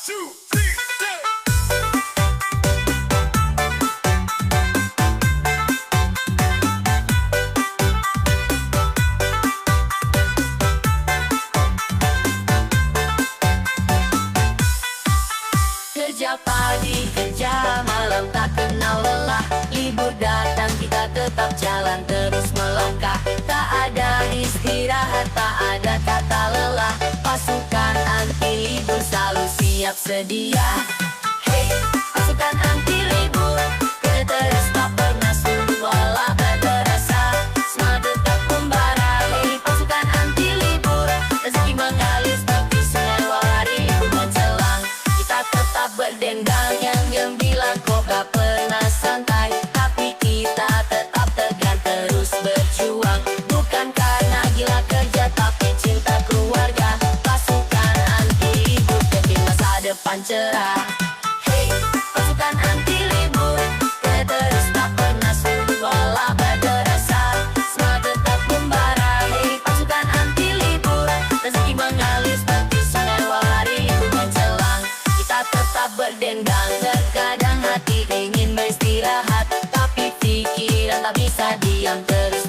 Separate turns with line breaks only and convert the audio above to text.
two, three, four.
Kerja pagi, kerja malam, tak kenal lelah. Libur datang, kita tetap jalan terus melangkah. Tak ada istirahat, tak ada kata lelah. Pasukan anti libur selalu siap sedia. Hey, pasukan anti libur, kita terus tak pernah suntuk walau tak terasa. Semangat tetap membara. Hey, pasukan anti libur, rezeki mengalir seperti sungai walau hari itu menjelang. Kita tetap berdendang yang gembira, kok gak pernah santai. Tapi kita tetap tegar terus berjuang. Bukan karena gila kerja, tapi cinta keluarga. Pasukan anti libur, demi masa depan cerah. Hey, pasukan anti libur, kita terus tak pernah suntuk walau tak terasa. Semangat tetap membara. Hey, pasukan anti libur, rezeki mengalir seperti sungai walau hari itu menjelang. Kita tetap berdendang, terkadang hati ingin beristirahat, tapi pikiran tak bisa diam terus